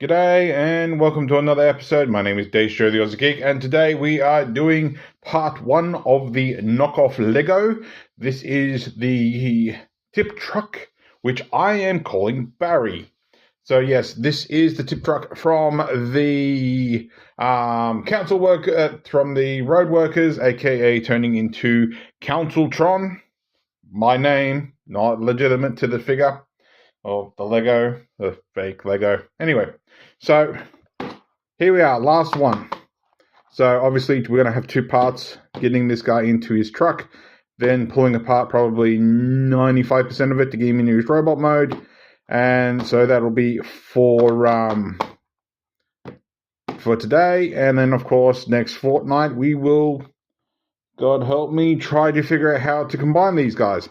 G'day and welcome to another episode. My name is Daethstro, the Aussie Geek, and today we are doing part 1 of the knockoff Lego. This is the tip truck, which I am calling Barry. So yes, this is the tip truck from the council work, from the road workers, aka turning into Counciltron. My name, not legitimate to the figure. Of the Lego, the fake Lego. Anyway, so here we are, last one. So obviously we're going to have 2 parts, getting this guy into his truck, then pulling apart probably 95% of it to get him into his robot mode. And so that'll be for today. And then, of course, next fortnight we will, God help me, try to figure out how to combine these guys.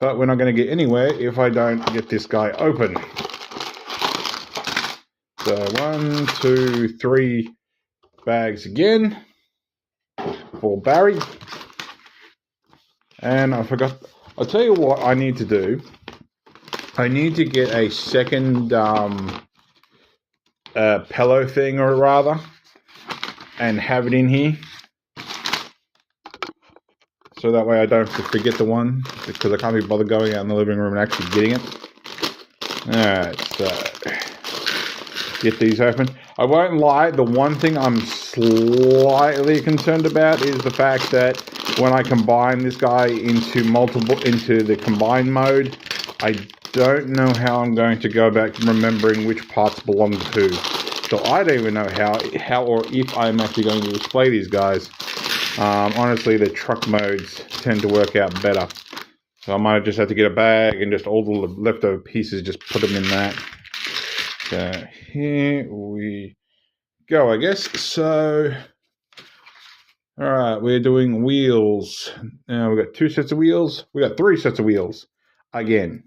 But we're not going to get anywhere if I don't get this guy open. So 1, 2, 3 bags again for Barry. And I forgot. I'll tell you what I need to do. I need to get a second pillow thing, or rather, and have it in here. So that way I don't have to forget the one, because I can't be bothered going out in the living room and actually getting it. Alright, so get these open. I won't lie, the one thing I'm slightly concerned about is the fact that when I combine this guy into the combined mode, I don't know how I'm going to go about remembering which parts belong to who. So I don't even know how or if I'm actually going to display these guys. Honestly, the truck modes tend to work out better. So I might just have to get a bag and just all the leftover pieces, just put them in that. So here we go, I guess. So, alright, we're doing wheels. Now we've got 2 sets of wheels. We got 3 sets of wheels. Again.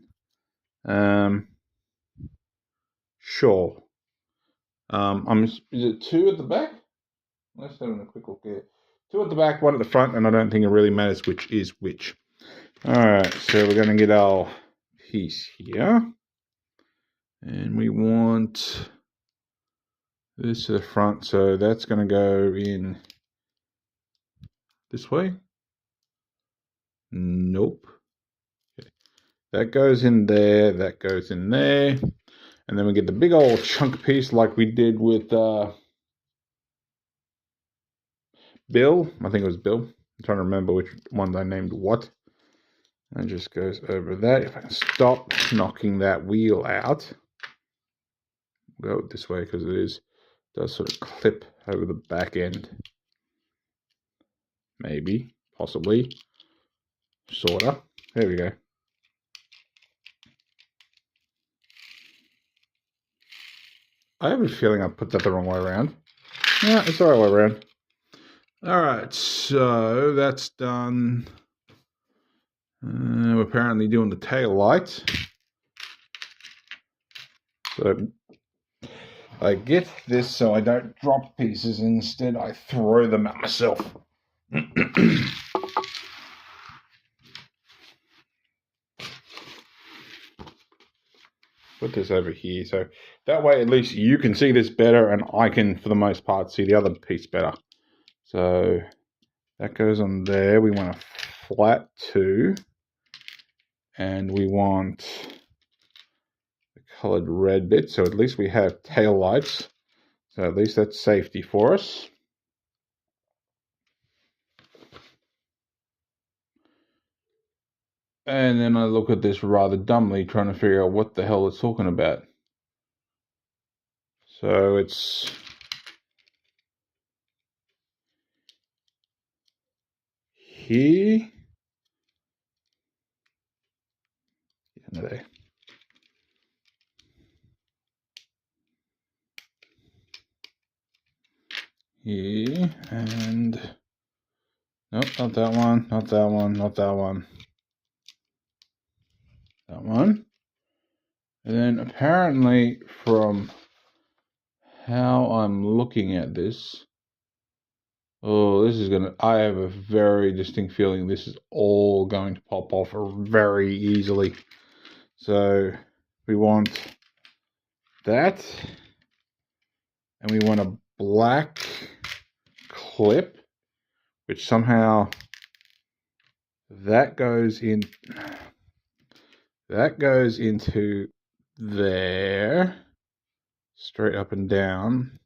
Sure. Is it 2 at the back? Let's have a quick look here. 2 at the back, 1 at the front, and I don't think it really matters which is which. Alright, so we're going to get our piece here. And we want this to the front, so that's going to go in this way. Nope. Okay. That goes in there, that goes in there. And then we get the big old chunk piece like we did with Bill. I think it was Bill. I'm trying to remember which one I named what. And just goes over that. If I can stop knocking that wheel out. Go this way because it does sort of clip over the back end. Maybe, possibly, sorta. There we go. I have a feeling I put that the wrong way around. Yeah, it's the right way around. Alright, so that's done. We're apparently doing the tail light. So I get this so I don't drop pieces. Instead, I throw them at myself. Put this over here, so that way at least you can see this better, and I can, for the most part, see the other piece better. So that goes on there. We want a flat 2, and we want the colored red bit, so at least we have tail lights. So at least that's safety for us. And then I look at this rather dumbly, trying to figure out what the hell it's talking about. So it's here. There. Here, and nope, not that one, not that one, not that one. That one. And then apparently from how I'm looking at this, I have a very distinct feeling this is all going to pop off very easily. So we want that. and we want a black clip, which somehow that goes into there, straight up and down.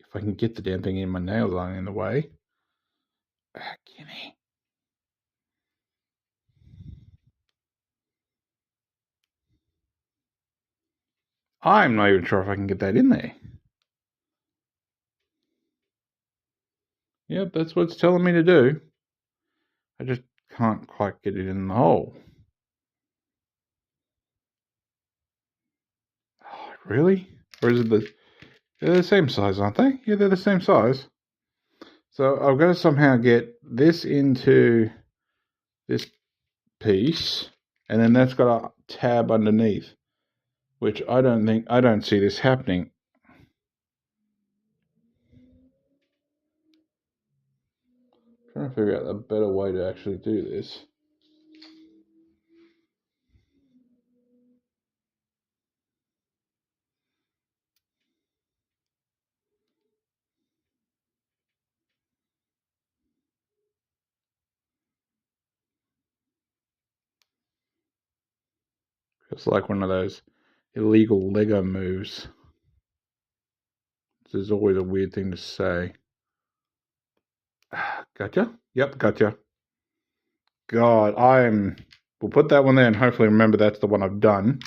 If I can get the damn thing in, my nails aren't in the way. Gimme. I'm not even sure if I can get that in there. Yep, that's what it's telling me to do. I just can't quite get it in the hole. Oh, really? Or is it they're the same size, aren't they? Yeah, they're the same size. So I've got to somehow get this into this piece, and then that's got a tab underneath, which I don't see this happening. I'm trying to figure out a better way to actually do this. It's like one of those illegal Lego moves. This is always a weird thing to say. Gotcha? Yep, gotcha. God, we'll put that one there and hopefully remember that's the one I've done.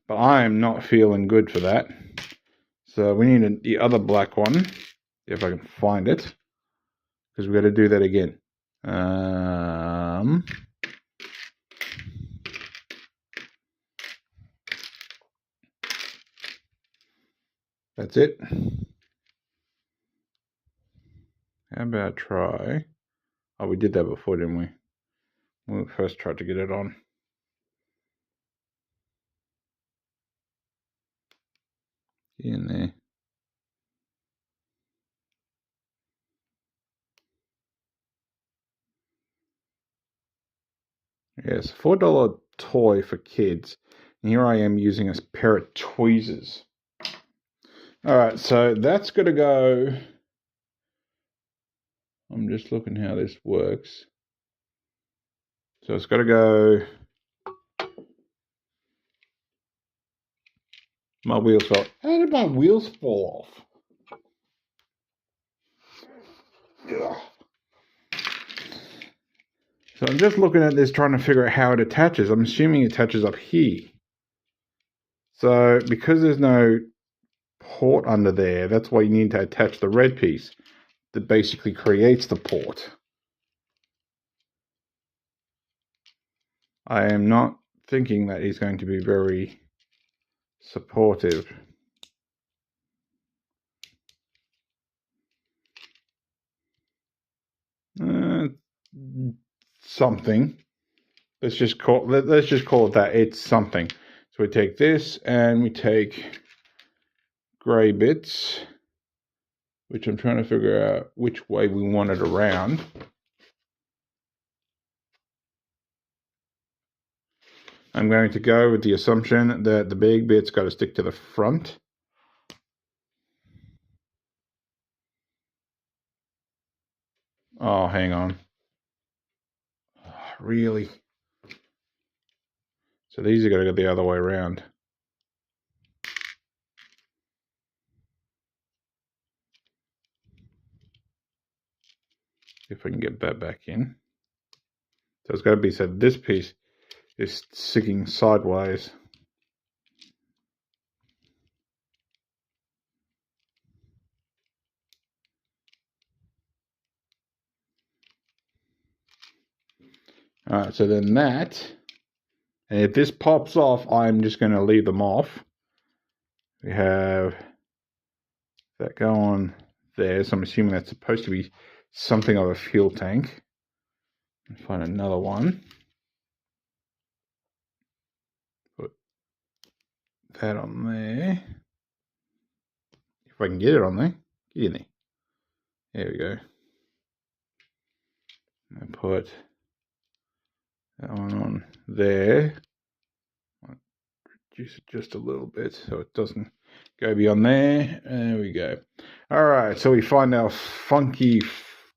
But I am not feeling good for that. So we need the other black one, if I can find it. Because we've got to do that again. That's it. How about try? Oh, we did that before, didn't we? When we first tried to get it on. Get in there. Yes, $4 toy for kids. And here I am using a pair of tweezers. Alright, so that's got to go. I'm just looking how this works. So it's got to go. My wheels fell. How did my wheels fall off? Ugh. So I'm just looking at this, trying to figure out how it attaches. I'm assuming it attaches up here. So because there's no port under there, that's why you need to attach the red piece that basically creates the port. I am not thinking that he's going to be very supportive. Something. Let's just call it that. It's something. So we take this and we take grey bits, which I'm trying to figure out which way we want it around. I'm going to go with the assumption that the big bit's got to stick to the front. Oh, hang on. Oh, really? So these are going to go the other way around. If I can get that back in. So it's got to be, so this piece is sticking sideways. Alright, so then that, and if this pops off, I'm just going to leave them off. We have that go on there, so I'm assuming that's supposed to be something of a fuel tank. Let's find another one. Put that on there. If I can get it on there. Get in there. There we go. And put that one on there. 1, reduce it just a little bit so it doesn't go beyond there. There we go. All right, so we find our funky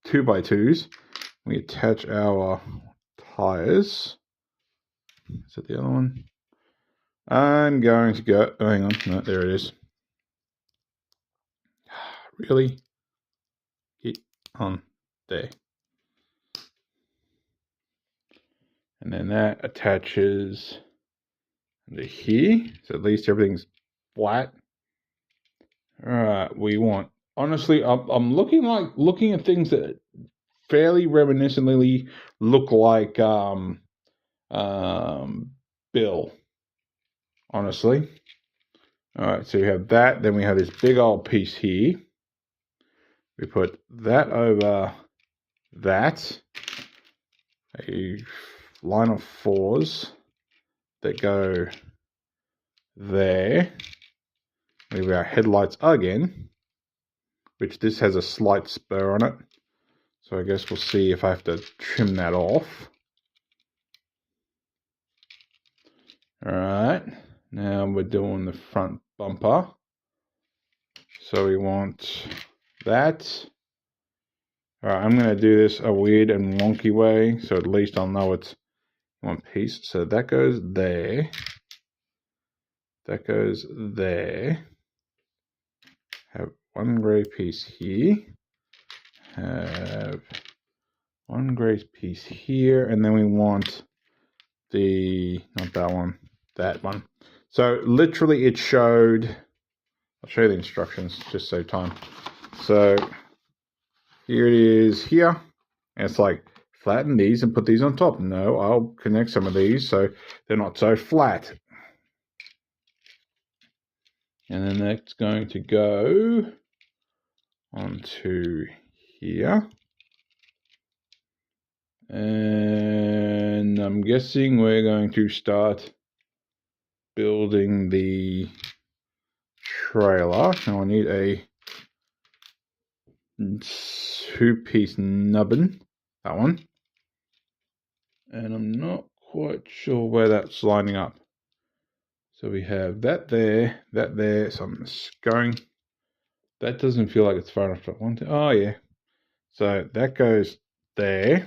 2x2s. We attach our tires. Is that the other one? I'm going to go. Oh, hang on. No, there it is. Really? Get on there. And then that attaches to here. So at least everything's flat. All right, we want. Honestly, I'm looking at things that fairly reminiscently look like Bill. Honestly. All right, so we have that. Then we have this big old piece here. We put that over that. A line of 4s that go there. We have our headlights again, which this has a slight spur on it. So I guess we'll see if I have to trim that off. All right, now we're doing the front bumper. So we want that. All right, I'm going to do this a weird and wonky way, so at least I'll know it's one piece. So that goes there. That goes there. Have one grey piece here. Have one grey piece here, and then we want the, not that one, that one. So literally it showed, I'll show you the instructions, just save time. So here it is here, and it's like, flatten these and put these on top. No, I'll connect some of these so they're not so flat. And then that's going to go onto here. And I'm guessing we're going to start building the trailer. Now I need a 2-piece nubbin, that one. And I'm not quite sure where that's lining up. So we have that there, so I'm just going, that doesn't feel like it's far enough. Oh yeah. So that goes there.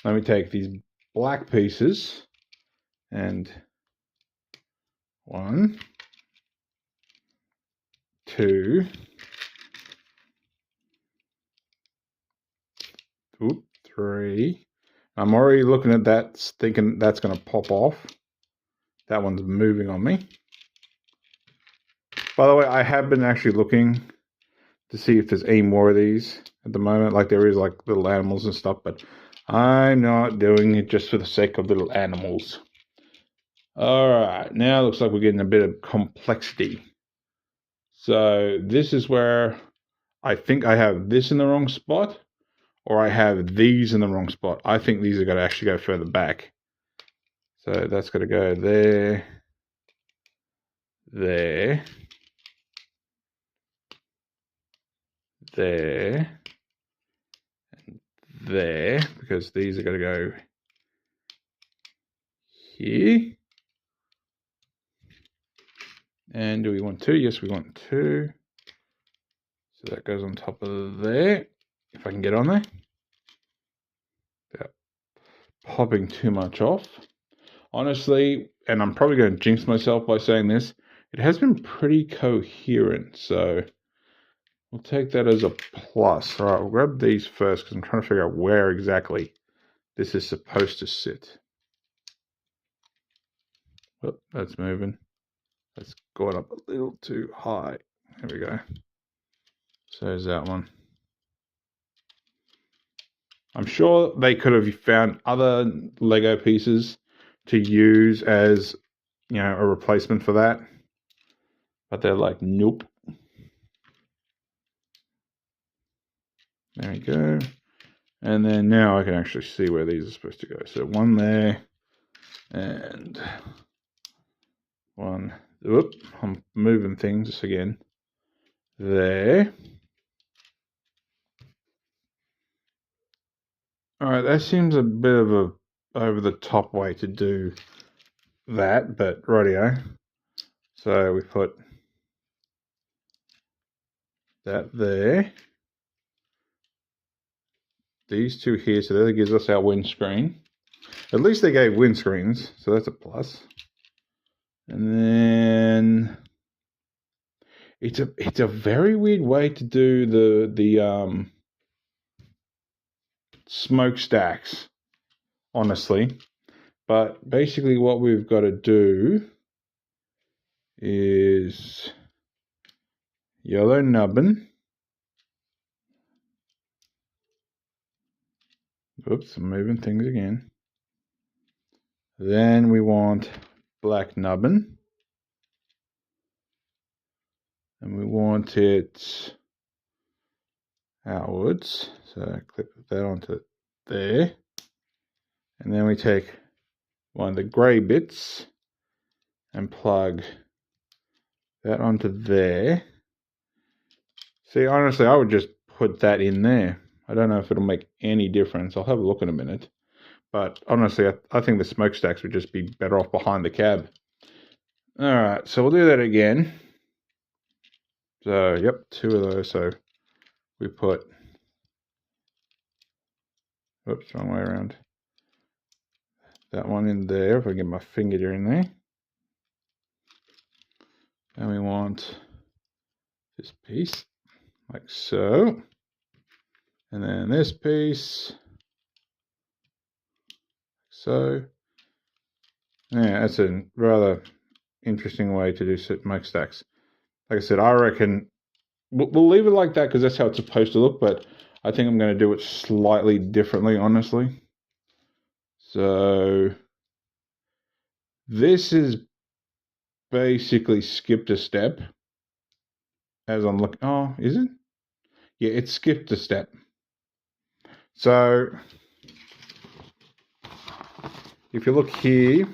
Let me take these black pieces and 1, 2, 3. I'm already looking at that, thinking that's going to pop off. That one's moving on me. By the way, I have been actually looking to see if there's any more of these at the moment. Like there is like little animals and stuff, but I'm not doing it just for the sake of little animals. All right, now it looks like we're getting a bit of complexity. So this is where I think I have this in the wrong spot, or I have these in the wrong spot. I think these are going to actually go further back. So that's going to go there, there, there, and there, because these are going to go here. And do we want 2? Yes, we want 2. So that goes on top of there, if I can get on there. Without popping too much off. Honestly, and I'm probably going to jinx myself by saying this, it has been pretty coherent, so we'll take that as a plus. All right, we'll grab these first because I'm trying to figure out where exactly this is supposed to sit. Oh, that's moving. That's going up a little too high. There we go. So there's that one. I'm sure they could have found other Lego pieces to use as, you know, a replacement for that. But they're like, nope. There we go. And then now I can actually see where these are supposed to go. So one there and one. Whoop, I'm moving things again. There. All right, that seems a bit of a over the top way to do that, but rightio. So we put that there. These two here, so that gives us our windscreen. At least they gave windscreens, so that's a plus. And then it's a very weird way to do the smokestacks, honestly. But basically what we've got to do is yellow nubbin. Oops, I'm moving things again. Then we want black nubbin. And we want it outwards. So clip that onto there. And then we take one of the grey bits and plug that onto there. See, honestly, I would just put that in there. I don't know if it'll make any difference. I'll have a look in a minute. But honestly, I think the smokestacks would just be better off behind the cab. Alright, so we'll do that again. So, yep, 2 of those. So we put, oops, wrong way around. That one in there, if I get my finger in there. And we want this piece, like so. And then this piece, so. Yeah, that's a rather interesting way to do smokestacks. Like I said, I reckon we'll leave it like that because that's how it's supposed to look, but I think I'm going to do it slightly differently, honestly. So this is basically skipped a step as I'm looking. Oh, is it? Yeah, it skipped a step. So if you look here,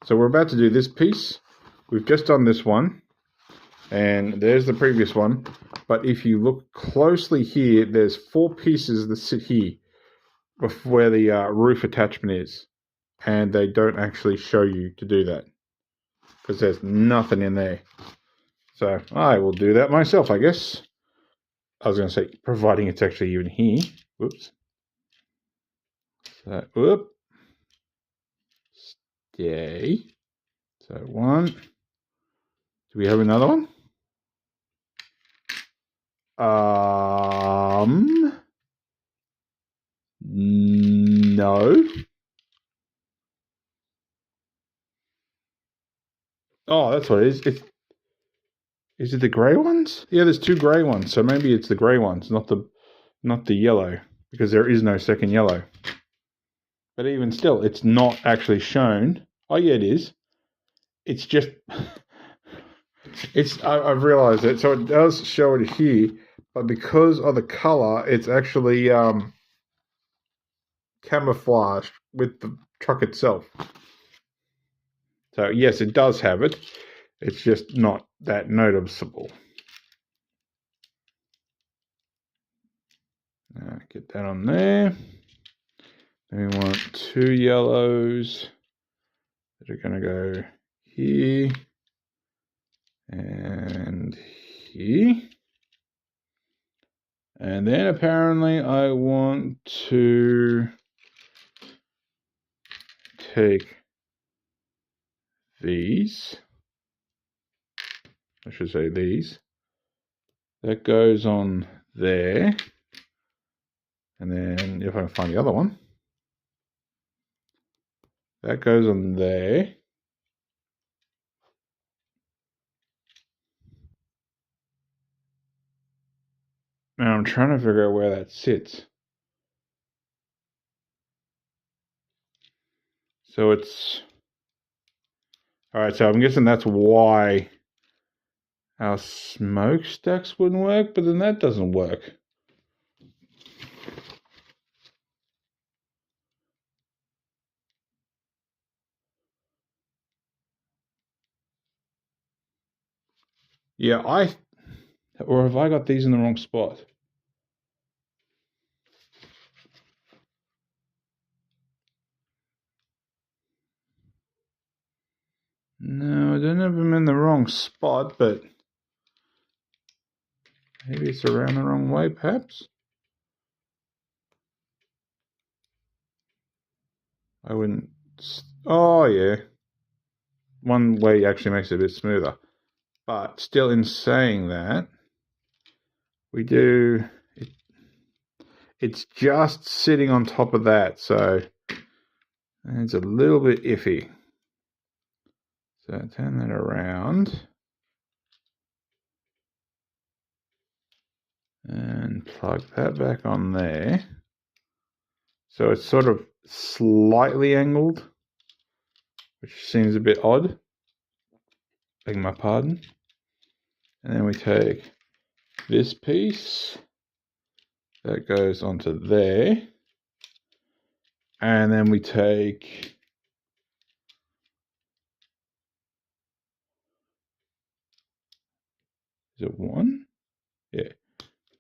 so we're about to do this piece. We've just done this one, and there's the previous one. But if you look closely here, there's 4 pieces that sit here where the roof attachment is. And they don't actually show you to do that because there's nothing in there. So I will do that myself, I guess. I was going to say, providing it's actually even here. Whoops. So, whoop. Stay. So 1. Do we have another one? No. Oh, that's what it is. Is it the grey ones? Yeah, there's 2 grey ones. So maybe it's the grey ones, not the yellow, because there is no second yellow. But even still, it's not actually shown. Oh yeah, it is. It's just I've realised it. So it does show it here, but because of the colour, it's actually camouflaged with the truck itself. So yes, it does have it. It's just not that noticeable. Get that on there. Then we want 2 yellows that are going to go here and here. And then apparently I want to take these. I should say these. That goes on there. And then if I can find the other one. That goes on there. Now I'm trying to figure out where that sits. So it's... Alright, so I'm guessing that's why our smokestacks wouldn't work, but then that doesn't work. Yeah, or have I got these in the wrong spot? No, I don't have them in the wrong spot, but maybe it's around the wrong way, perhaps? I wouldn't... Oh, yeah. One way actually makes it a bit smoother. But still, in saying that, we do... It's just sitting on top of that, so it's a little bit iffy. So turn that around. And plug that back on there. So it's sort of slightly angled, which seems a bit odd. Beg my pardon. And then we take this piece that goes onto there. And then we take is it one? Yeah.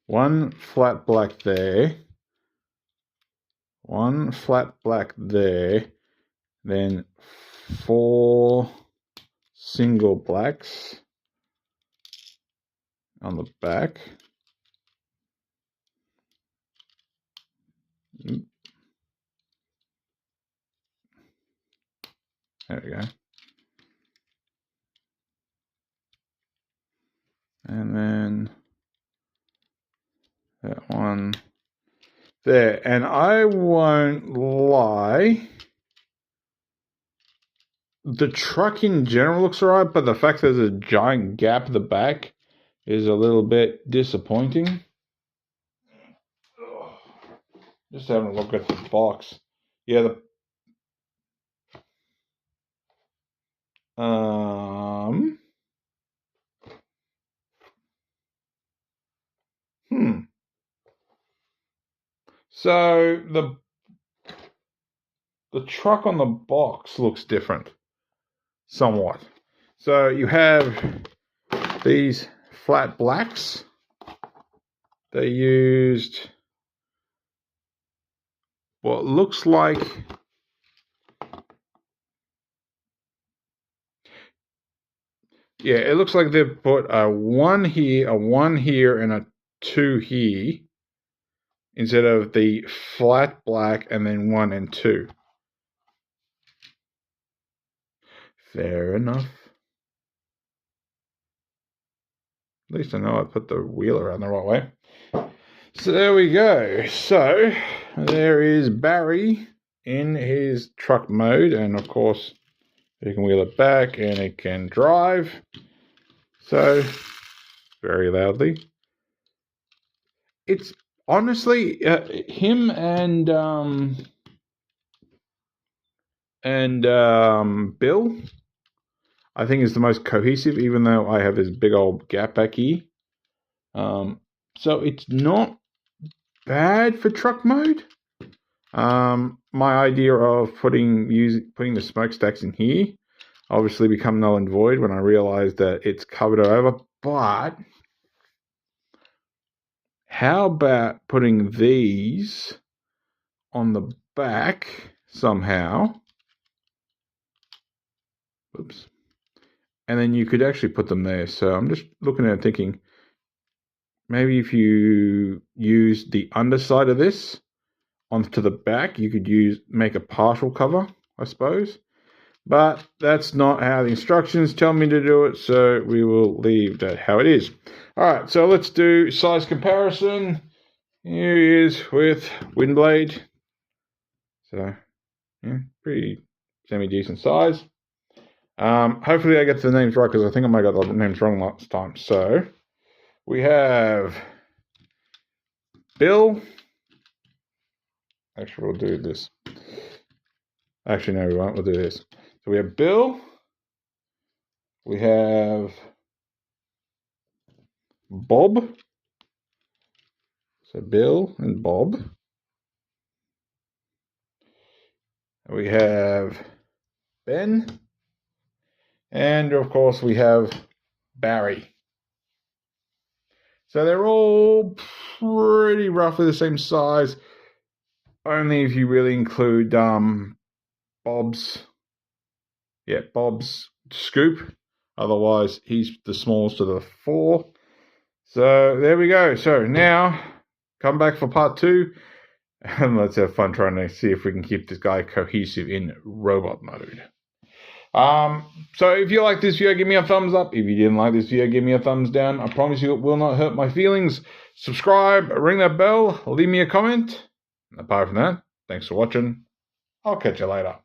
One flat black there. One flat black there. Then 4 single blacks on the back. There we go. And then that one there. And I won't lie, the truck in general looks alright, but the fact there's a giant gap at the back is a little bit disappointing. Just having a look at the box. Yeah, the So the truck on the box looks different, somewhat. So you have these flat blacks. They used what looks like it looks like they've put a 1 here, a 1 here, and a 2 here, instead of the flat black and then 1 and 2. Fair enough. At least I know I put the wheel around the right way. So there we go. So there is Barry in his truck mode, and of course you can wheel it back and it can drive. So very loudly. It's honestly him and Bill, I think, is the most cohesive, even though I have this big old gap back here. So it's not bad for truck mode. My idea of putting the smokestacks in here obviously become null and void when I realized that it's covered over. But how about putting these on the back somehow? Oops. And then you could actually put them there. So I'm just looking at it thinking, maybe if you use the underside of this onto the back, you could make a partial cover, I suppose. But that's not how the instructions tell me to do it, so we will leave that how it is. All right, so let's do size comparison. Here he is with Windblade. So, yeah, pretty semi-decent size. Hopefully I get the names right, because I think I might have got the names wrong last time. So, we have Bill. Actually, we'll do this. Actually, no, we won't. We'll do this. So we have Bill. We have Bob. So Bill and Bob. We have Ben. And, of course, we have Barry. So they're all pretty roughly the same size, only if you really include Bob's scoop. Otherwise, he's the smallest of the 4. So there we go. So now, come back for part 2. And let's have fun trying to see if we can keep this guy cohesive in robot mode. So if you like this video, give me a thumbs up. If you didn't like this video, give me a thumbs down. I promise you it will not hurt my feelings. Subscribe, ring that bell, leave me a comment. Apart from that, thanks for watching. I'll catch you later.